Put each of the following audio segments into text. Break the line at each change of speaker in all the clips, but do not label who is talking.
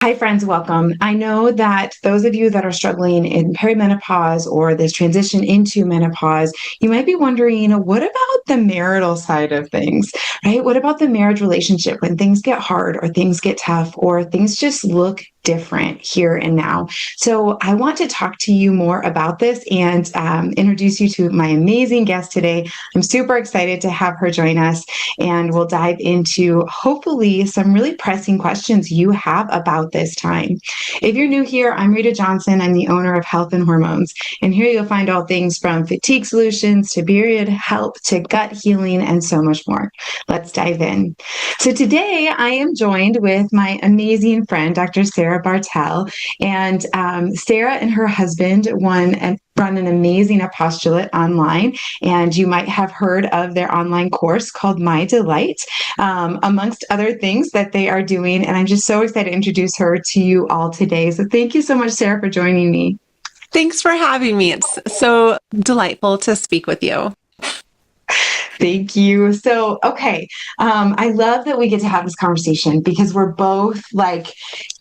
Hi, friends, welcome. I know that those of you that are struggling in perimenopause or this transition into menopause, you might be wondering, what about the marital side of things, right? What about the marriage relationship when things get hard or things get tough or things just look different here and now? So, I want to talk to you more about this and introduce you to my amazing guest today. I'm super excited to have her join us, and we'll dive into hopefully some really pressing questions you have about this time. If you're new here, I'm Rita Johnson. I'm the owner of Health and Hormones, and here you'll find all things from fatigue solutions to period help to gut healing and so much more. Let's dive in. So today I am joined with my amazing friend, Dr. Sarah Bartell, and Sarah and her husband run an amazing apostolate online, and you might have heard of their online course called My Delight, amongst other things that they are doing. And I'm just so excited to introduce her to you all today. So thank you so much, Sarah, for joining me.
Thanks for having me. It's so delightful to speak with you.
Thank you. So, okay. I love that we get to have this conversation because we're both like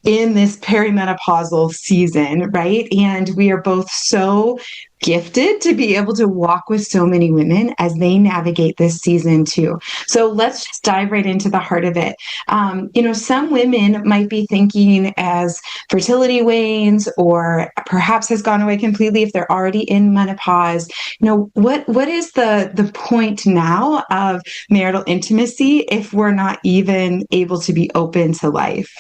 in this perimenopausal season, right? And we are both so gifted to be able to walk with so many women as they navigate this season too. So let's just dive right into the heart of it. Some women might be thinking as fertility wanes or perhaps has gone away completely if they're already in menopause. What is the point now of marital intimacy if we're not even able to be open to life?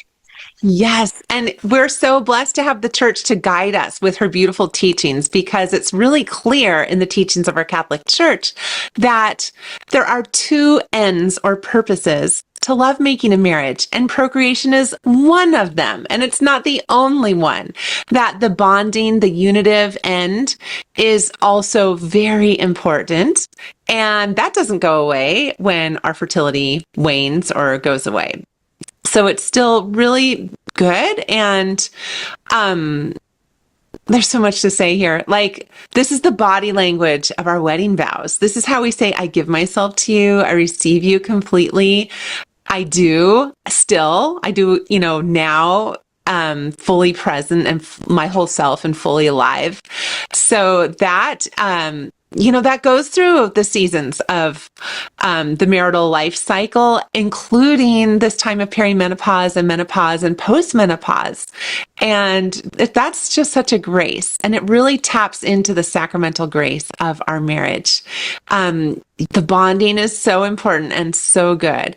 Yes. And we're so blessed to have the church to guide us with her beautiful teachings, because it's really clear in the teachings of our Catholic Church that there are two ends or purposes to lovemaking in marriage, and procreation is one of them. And it's not the only one. That the bonding, the unitive end is also very important. And that doesn't go away when our fertility wanes or goes away. So it's still really good. And there's so much to say here. Like, this is the body language of our wedding vows. This is how we say, I give myself to you. I receive you completely. I do still, I do, now, fully present and my whole self and fully alive. So that, that goes through the seasons of the marital life cycle, including this time of perimenopause and menopause and postmenopause. And that's just such a grace. And it really taps into the sacramental grace of our marriage. The bonding is so important and so good.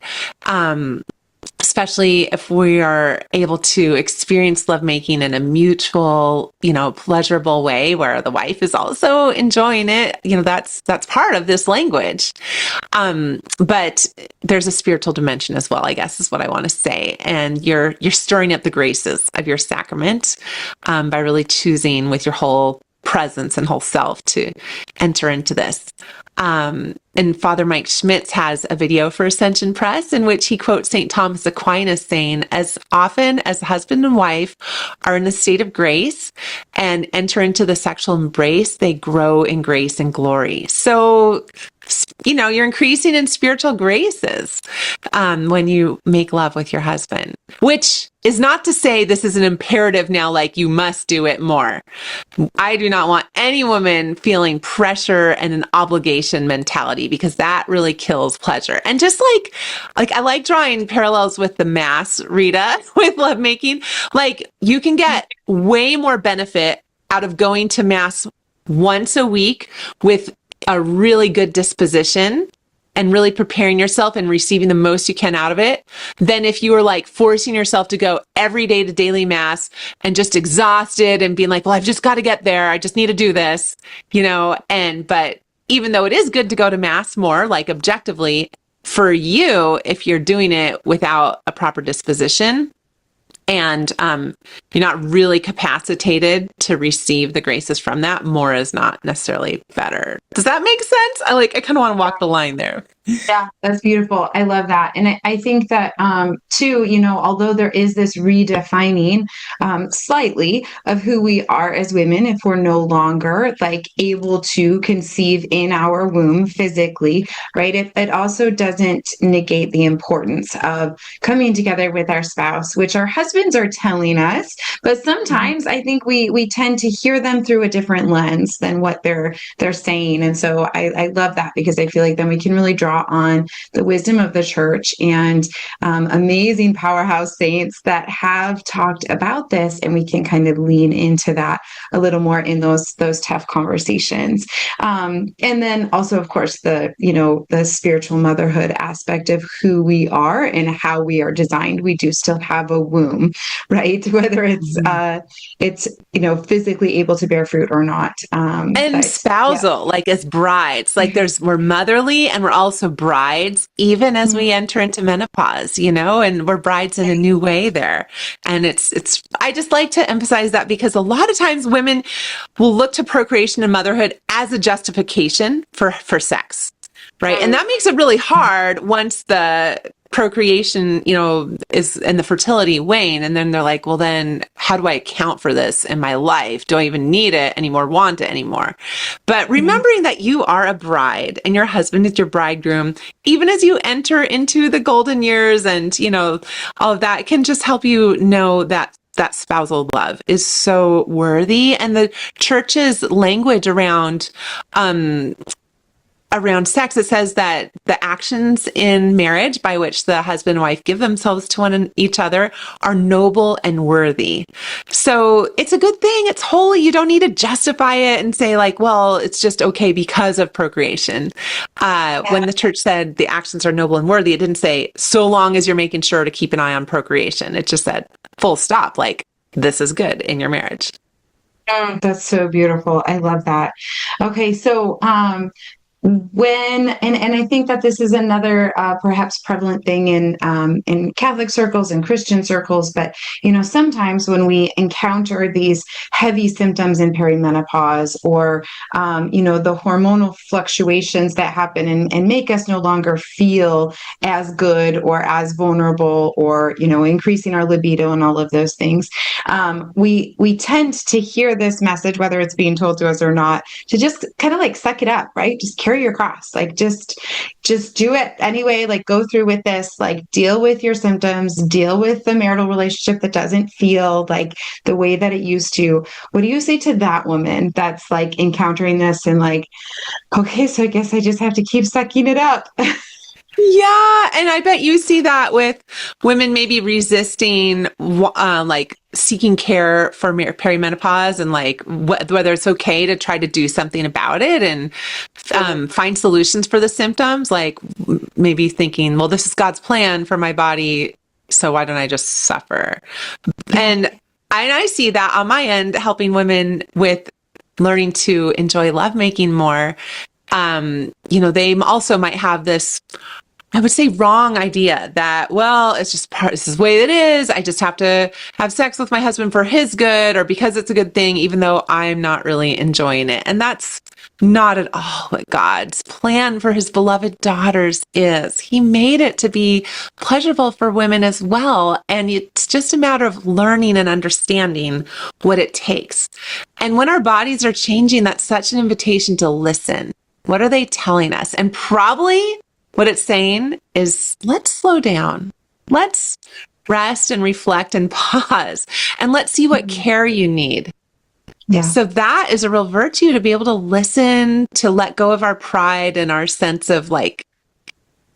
Especially if we are able to experience lovemaking in a mutual, pleasurable way where the wife is also enjoying it. That's part of this language. But there's a spiritual dimension as well, I guess is what I want to say. And you're stirring up the graces of your sacrament by really choosing with your whole presence and whole self to enter into this. And Father Mike Schmitz has a video for Ascension Press in which he quotes St. Thomas Aquinas saying, as often as husband and wife are in a state of grace and enter into the sexual embrace, they grow in grace and glory. So, you're increasing in spiritual graces when you make love with your husband, which is not to say this is an imperative now, like you must do it more. I do not want any woman feeling pressure and an obligation mentality, because that really kills pleasure. And just like I like drawing parallels with the Mass, Rita, with lovemaking. Like, you can get way more benefit out of going to Mass once a week with a really good disposition and really preparing yourself and receiving the most you can out of it, than if you were like forcing yourself to go every day to daily Mass and just exhausted and being like, well, I've just got to get there. I just need to do this, but even though it is good to go to Mass more, like objectively, for you, if you're doing it without a proper disposition, and you're not really capacitated to receive the graces from that, more is not necessarily better. Does that make sense? I kind of want to walk the line there.
Yeah, that's beautiful. I love that. And I think that, too, although there is this redefining slightly of who we are as women, if we're no longer like able to conceive in our womb physically, right? It also doesn't negate the importance of coming together with our spouse, which our husbands are telling us. But
Mhm.
sometimes I think we tend to hear them through a different lens than what they're saying. And so I love that because I feel like then we can really draw on the wisdom of the church and amazing powerhouse saints that have talked about this, and we can kind of lean into that a little more in those tough conversations. And then also, of course, the spiritual motherhood aspect of who we are and how we are designed. We do still have a womb, right? Whether
Mhm.
it's physically able to bear fruit or not.
And
But yeah.
spousal, like as brides, like we're motherly and we're also brides, even as we enter into menopause, and we're brides in a new way there. And I just like to emphasize that because a lot of times women will look to procreation and motherhood as a justification for sex. Right. And that makes it really hard once the procreation, is and the fertility wane. And then they're like, well, then how do I account for this in my life? Do I even need it anymore, want it anymore? But
Mhm.
remembering that you are a bride and your husband is your bridegroom, even as you enter into the golden years and, all of that, it can just help you know that spousal love is so worthy. And the church's language around sex, it says that the actions in marriage by which the husband and wife give themselves to each other are noble and worthy. So it's a good thing. It's holy. You don't need to justify it and say like, well, it's just okay because of procreation. When the church said the actions are noble and worthy, it didn't say so long as you're making sure to keep an eye on procreation. It just said full stop. Like this is good in your marriage.
That's so beautiful. I love that. Okay, so when and I think that this is another perhaps prevalent thing in Catholic circles and Christian circles, but sometimes when we encounter these heavy symptoms in perimenopause or the hormonal fluctuations that happen and make us no longer feel as good or as vulnerable or increasing our libido and all of those things, we tend to hear this message, whether it's being told to us or not, to just kind of like suck it up, right? Just carry your cross, like just do it anyway. Like go through with this, like deal with your symptoms, deal with the marital relationship that doesn't feel like the way that it used to. What do you say to that woman that's like encountering this and like, okay, so I guess I just have to keep sucking it up?
Yeah, and I bet you see that with women maybe resisting, like seeking care for perimenopause, and like whether it's okay to try to do something about it and find solutions for the symptoms. Like maybe thinking, well, this is God's plan for my body, so why don't I just suffer?
Yeah.
And I see that on my end, helping women with learning to enjoy lovemaking more. They also might have this, I would say, wrong idea that, well, it's just this is the way it is. I just have to have sex with my husband for his good or because it's a good thing, even though I'm not really enjoying it. And that's not at all what God's plan for his beloved daughters is. He made it to be pleasurable for women as well. And it's just a matter of learning and understanding what it takes. And when our bodies are changing, that's such an invitation to listen. What are they telling us? And probably what it's saying is, let's slow down. Let's rest and reflect and pause and let's see what
Mhm.
care you need.
Yeah.
So that is a real virtue, to be able to listen, to let go of our pride and our sense of like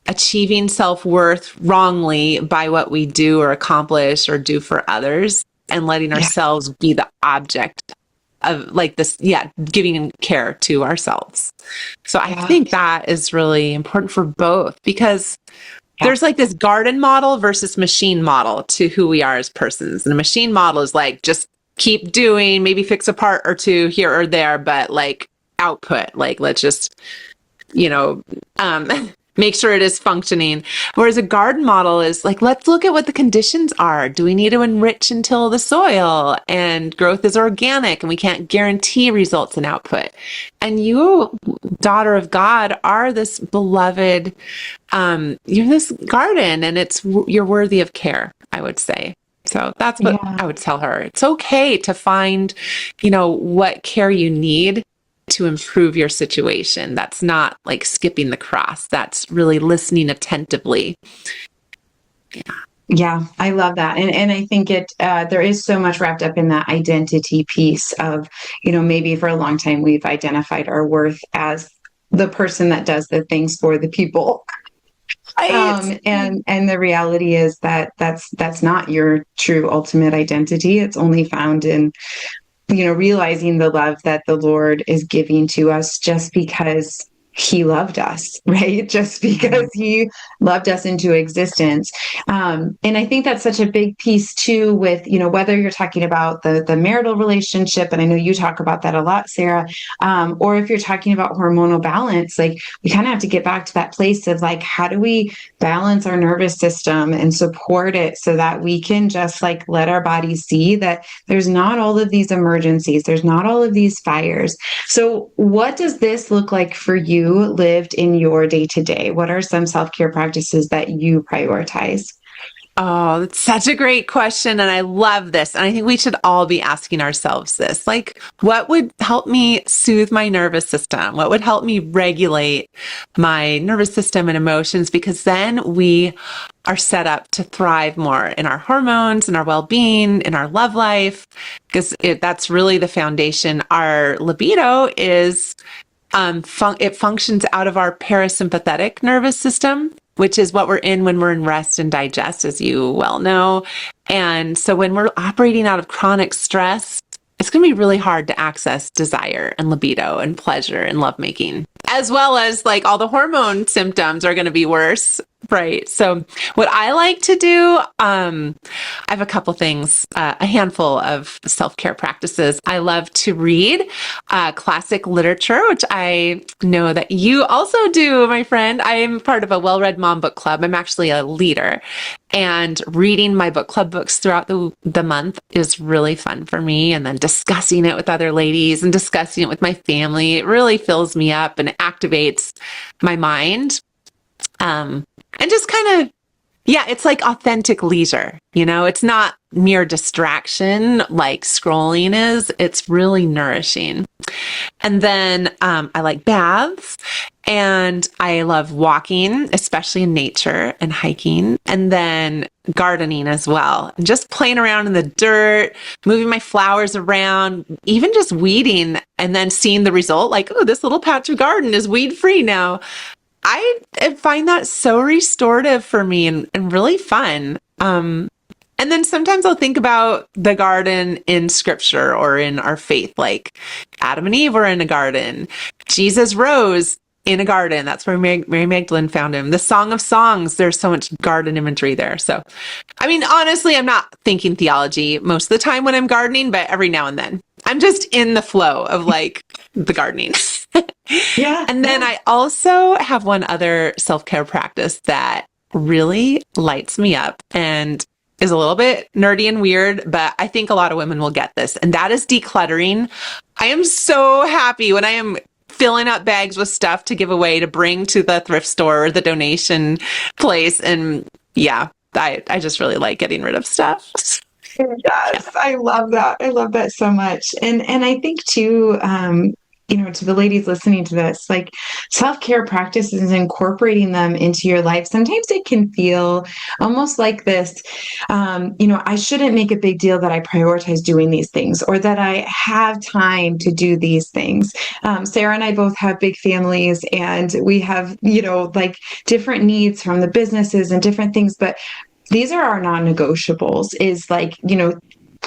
achieving self-worth wrongly by what we do or accomplish or do for others, and letting
Yeah.
ourselves be the object of like this, yeah, giving care to ourselves. So I
Yeah.
think that is really important for both, because
Yeah.
there's like this garden model versus machine model to who we are as persons. And the machine model is like, just keep doing, maybe fix a part or two here or there, but like output, like let's just, you know, um, make sure it is functioning. Whereas a garden model is like, let's look at what the conditions are. Do we need to enrich and till the soil? And growth is organic and we can't guarantee results and output. And you, daughter of God, are this beloved, you're this garden, and you're worthy of care, I would say. So that's what
Yeah.
I would tell her. It's okay to find, what care you need to improve your situation. That's not like skipping the cross. That's really listening attentively.
Yeah, I love that. And I think there is so much wrapped up in that identity piece of, maybe for a long time we've identified our worth as the person that does the things for the people.
Right.
And the reality is that that's not your true ultimate identity. It's only found in, realizing the love that the Lord is giving to us just because he loved us, right? Just because he loved us into existence. And I think that's such a big piece too with, whether you're talking about the marital relationship, and I know you talk about that a lot, Sarah, or if you're talking about hormonal balance, like we kind of have to get back to that place of like, how do we balance our nervous system and support it so that we can just like let our bodies see that there's not all of these emergencies, there's not all of these fires. So what does this look like for you lived in your day to day? What are some self-care practices that you prioritize?
Oh, that's such a great question. And I love this. And I think we should all be asking ourselves this, like, what would help me soothe my nervous system? What would help me regulate my nervous system and emotions? Because then we are set up to thrive more in our hormones, in our well-being, in our love life, because that's really the foundation. Our libido is it functions out of our parasympathetic nervous system, which is what we're in when we're in rest and digest, as you well know. And so when we're operating out of chronic stress, it's going to be really hard to access desire and libido and pleasure and lovemaking, as well as like all the hormone symptoms are going to be worse. Right. So what I like to do, I have a couple things, a handful of self-care practices. I love to read classic literature, which I know that you also do, my friend. I am part of a well-read mom book club. I'm actually a leader, and reading my book club books throughout the month is really fun for me. And then discussing it with other ladies and discussing it with my family, it really fills me up and activates my mind. And just kind of, yeah, it's like authentic leisure. It's not mere distraction like scrolling is. It's really nourishing. And then I like baths, and I love walking, especially in nature, and hiking, and then gardening as well. And just playing around in the dirt, moving my flowers around, even just weeding, and then seeing the result, like, oh, this little patch of garden is weed free now. I find that so restorative for me and really fun. And then sometimes I'll think about the garden in scripture or in our faith, like Adam and Eve were in a garden. Jesus rose in a garden. That's where Mary Magdalene found him. The Song of Songs, there's so much garden imagery there. So, I mean, honestly, I'm not thinking theology most of the time when I'm gardening, but every now and then I'm just in the flow of like the gardening.
Yeah.
And then I also have one other self-care practice that really lights me up and is a little bit nerdy and weird, but I think a lot of women will get this. And that is decluttering. I am so happy when I am filling up bags with stuff to give away, to bring to the thrift store or the donation place. And yeah, I just really like getting rid of stuff.
Yes, I love that. I love that so much. And I think too, to the ladies listening to this, like self-care practices, incorporating them into your life, sometimes it can feel almost like this, I shouldn't make a big deal that I prioritize doing these things or that I have time to do these things. Sarah and I both have big families, and we have, like different needs from the businesses and different things, but these are our non-negotiables, is like,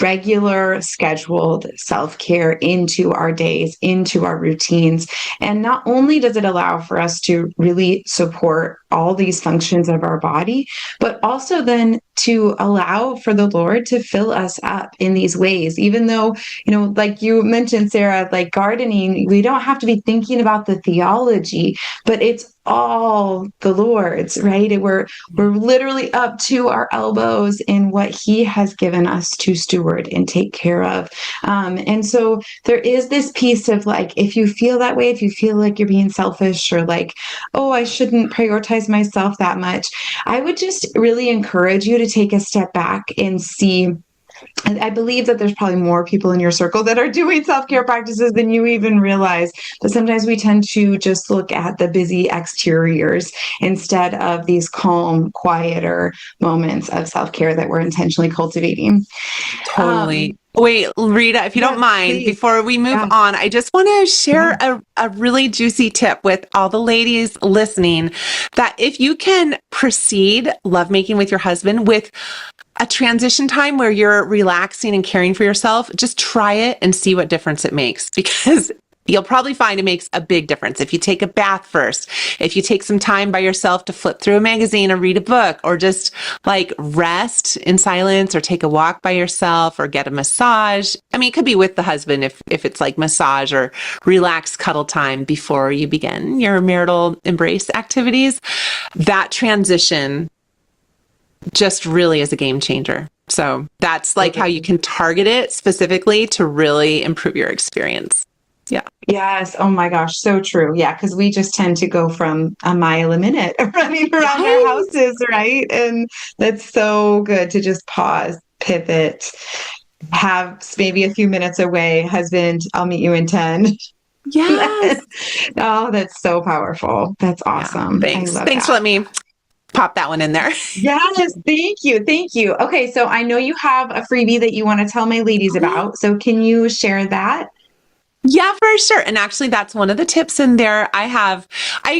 regular scheduled self-care into our days, into our routines. And not only does it allow for us to really support all these functions of our body, but also then to allow for the Lord to fill us up in these ways. Even though, like you mentioned, Sarah, like gardening, we don't have to be thinking about the theology, but it's all the Lord's, right? We're literally up to our elbows in what He has given us to steward and take care of. And so there is this piece of like, if you feel that way, if you feel like you're being selfish or like, oh, I shouldn't prioritize myself that much, I would just really encourage you to take a step back and see. I believe that there's probably more people in your circle that are doing self-care practices than you even realize. But sometimes we tend to just look at the busy exteriors instead of these calm, quieter moments of self-care that we're intentionally cultivating.
Totally. Wait, Rita, if you don't
Yes,
mind,
please.
before we move
Yeah.
on, I just want to share
Yeah.
a really juicy tip with all the ladies listening that if you can proceed lovemaking with your husband with a transition time where you're relaxing and caring for yourself, just try it and see what difference it makes, because you'll probably find it makes a big difference. If you take a bath first, if you take some time by yourself to flip through a magazine or read a book, or just like rest in silence or take a walk by yourself or get a massage. I mean, it could be with the husband if it's like massage or relaxed cuddle time before you begin your marital embrace activities. That transition just really is a game changer. So that's like how you can target it specifically to really improve your experience. Yeah.
Yes. Oh my gosh. So true. Yeah. Because we just tend to go from a mile a minute running around our
Right.
houses, right? And that's so good to just pause, pivot, have maybe a few minutes away. Husband, I'll meet you in 10.
Yes.
Oh, that's so powerful. That's
Yeah.
awesome. I
Thanks.
love
Thanks for
that.
letting me pop that one in there.
Yes, thank you. Thank you. Okay, so I know you have a freebie that you want to tell my ladies
Oh, yeah.
about. So can you share that?
Yeah, for sure. And actually, that's one of the tips in there. I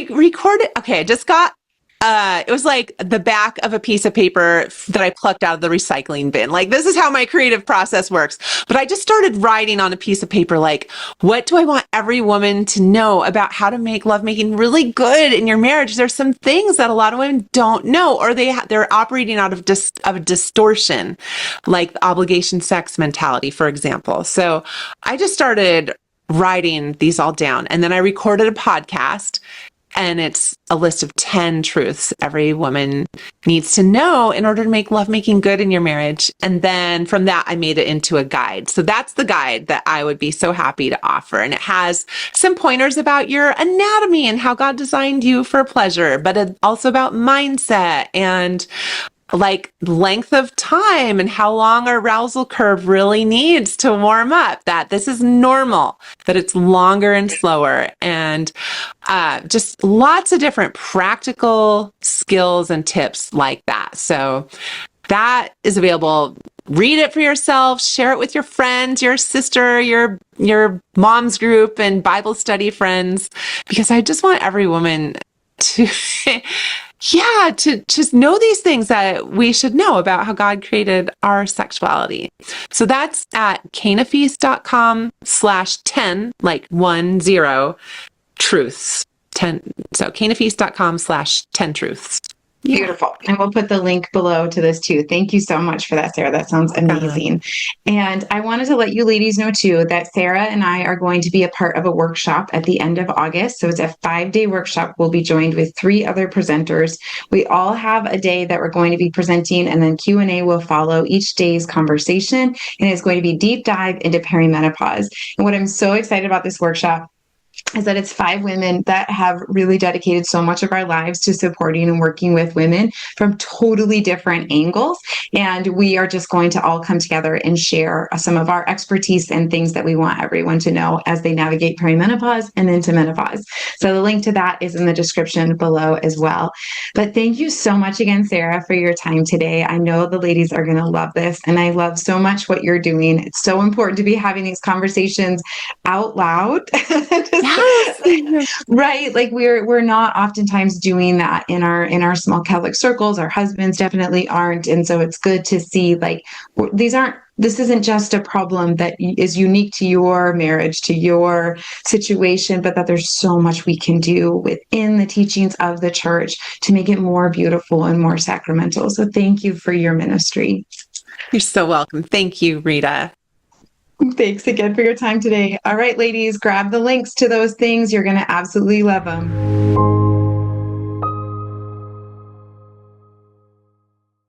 recorded, okay, I just got, it was like the back of a piece of paper that I plucked out of the recycling bin. Like, this is how my creative process works. But I just started writing on a piece of paper, like, what do I want every woman to know about how to make lovemaking really good in your marriage? There's some things that a lot of women don't know, or they're operating out of of distortion, like the obligation sex mentality, for example. So I just started writing these all down. And then I recorded a podcast, and it's a list of 10 truths every woman needs to know in order to make lovemaking good in your marriage. And then from that, I made it into a guide. So that's the guide that I would be so happy to offer. And it has some pointers about your anatomy and how God designed you for pleasure, but also about mindset and like length of time and how long our arousal curve really needs to warm up, that this is normal, that it's longer and slower, and just lots of different practical skills and tips like that. So that is available. Read it for yourself, share it with your friends, your sister, your mom's group and Bible study friends, because I just want every woman to yeah, to just know these things that we should know about how God created our sexuality. So that's at canafeast.com/10, like 10 truths. 10. So canafeast.com/10 truths. Yeah.
Beautiful. And we'll put the link below to this too. Thank you so much for that, Sarah. That sounds amazing. And I wanted to let you ladies know too that Sarah and I are going to be a part of a workshop at the end of August. So it's a 5-day workshop. We'll be joined with 3 other presenters. We all have a day that we're going to be presenting, and then Q&A will follow each day's conversation. And it's going to be deep dive into perimenopause. And what I'm so excited about this workshop is that it's 5 women that have really dedicated so much of our lives to supporting and working with women from totally different angles. And we are just going to all come together and share some of our expertise and things that we want everyone to know as they navigate perimenopause and into menopause. So the link to that is in the description below as well. But thank you so much again, Sarah, for your time today. I know the ladies are going to love this, and I love so much what you're doing. It's so important to be having these conversations out loud.
Yes.
Right, like we're not oftentimes doing that in our small Catholic circles. Our husbands definitely aren't, and so it's good to see like these aren't this isn't just a problem that is unique to your marriage, to your situation, but that there's so much we can do within the teachings of the church to make it more beautiful and more sacramental. So thank you for your ministry.
You're so welcome. Thank you, Rita.
Thanks again for your time today. All right, ladies, grab the links to those things. You're going to absolutely love them.